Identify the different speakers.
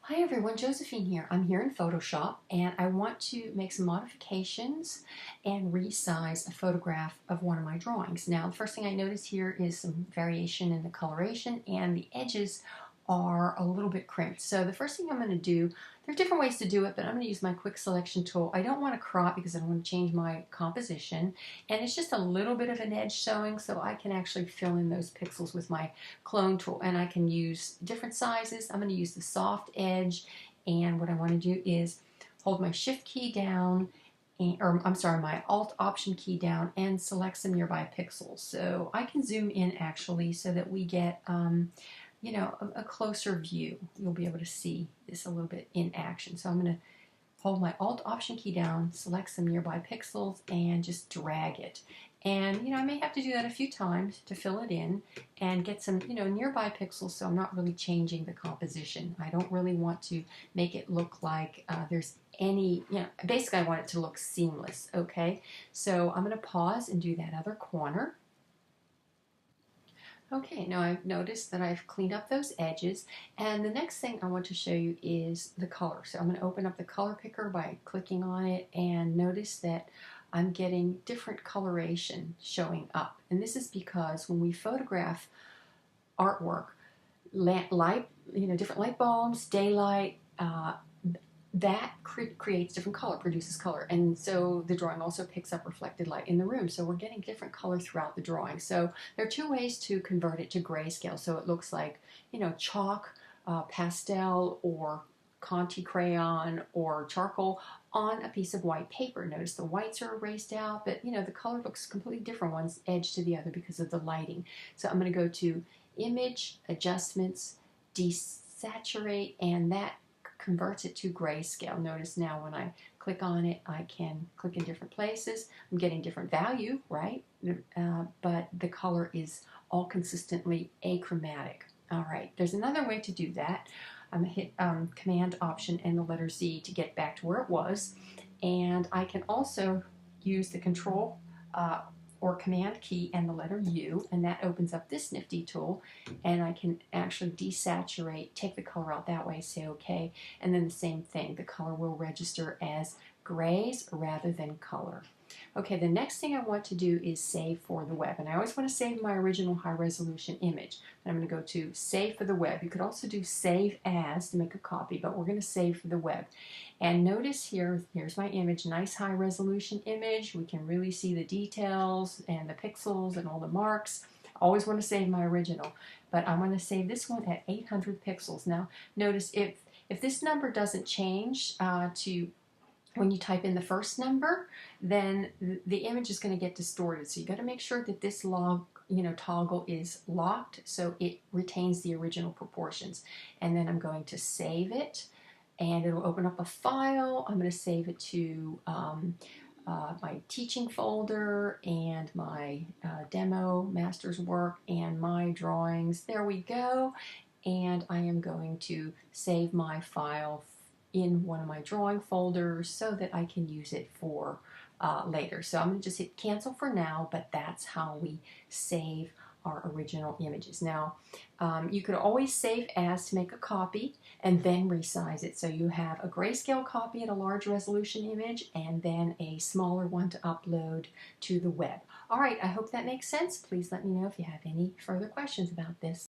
Speaker 1: Hi everyone, Josephine here. I'm here in Photoshop and I want to make some modifications and resize a photograph of one of my drawings. Now the first thing I notice here is some variation in the coloration and the edges are a little bit crimped. So the first thing I'm going to do, there are different ways to do it, but I'm going to use my quick selection tool. I don't want to crop because I don't want to change my composition, and it's just a little bit of an edge showing, so I can actually fill in those pixels with my clone tool, and I can use different sizes. I'm going to use the soft edge, and what I want to do is hold my shift key down, or I'm sorry, my alt option key down, and select some nearby pixels. So I can zoom in actually so that we get a closer view. You'll be able to see this a little bit in action. So I'm going to hold my alt option key down, select some nearby pixels, and just drag it. And I may have to do that a few times to fill it in and get some nearby pixels, so I'm not really changing the composition. I don't really want to make it look like there's any, basically I want it to look seamless. Okay, so I'm going to pause and do that other corner. Okay, now I've noticed that I've cleaned up those edges, and the next thing I want to show you is the color. So I'm going to open up the color picker by clicking on it, and notice that I'm getting different coloration showing up. And this is because when we photograph artwork, light, different light bulbs, daylight, that creates different color, produces color, and so the drawing also picks up reflected light in the room, so we're getting different color throughout the drawing. So there are two ways to convert it to grayscale, so it looks like chalk, pastel, or Conti crayon or charcoal on a piece of white paper. Notice the whites are erased out, but the color looks completely different one's edge to the other because of the lighting. So I'm going to go to Image, Adjustments, Desaturate, and that converts it to grayscale. Notice now when I click on it, I can click in different places. I'm getting different value, right? But the color is all consistently achromatic. All right, there's another way to do that. I'm going to hit Command Option and the letter Z to get back to where it was. And I can also use the Control or Command key and the letter U, and that opens up this nifty tool, and I can actually desaturate, take the color out that way, say OK, and then the same thing, the color will register as grays rather than color. Okay, the next thing I want to do is save for the web, and I always want to save my original high resolution image. And I'm going to go to Save for the Web. You could also do Save As to make a copy, but we're going to save for the web. And notice here's my image, nice high resolution image. We can really see the details and the pixels and all the marks. I always want to save my original, but I want to save this one at 800 pixels. Now, notice if this number doesn't change to when you type in the first number, then the image is going to get distorted. So you got to make sure that this toggle is locked so it retains the original proportions. And then I'm going to save it, and it'll open up a file. I'm going to save it to my teaching folder and my demo, master's work, and my drawings. There we go. And I am going to save my file in one of my drawing folders so that I can use it for later. So I'm going to just hit cancel for now, but that's how we save our original images. Now, you could always save as to make a copy and then resize it. So you have a grayscale copy at a large resolution image and then a smaller one to upload to the web. All right, I hope that makes sense. Please let me know if you have any further questions about this.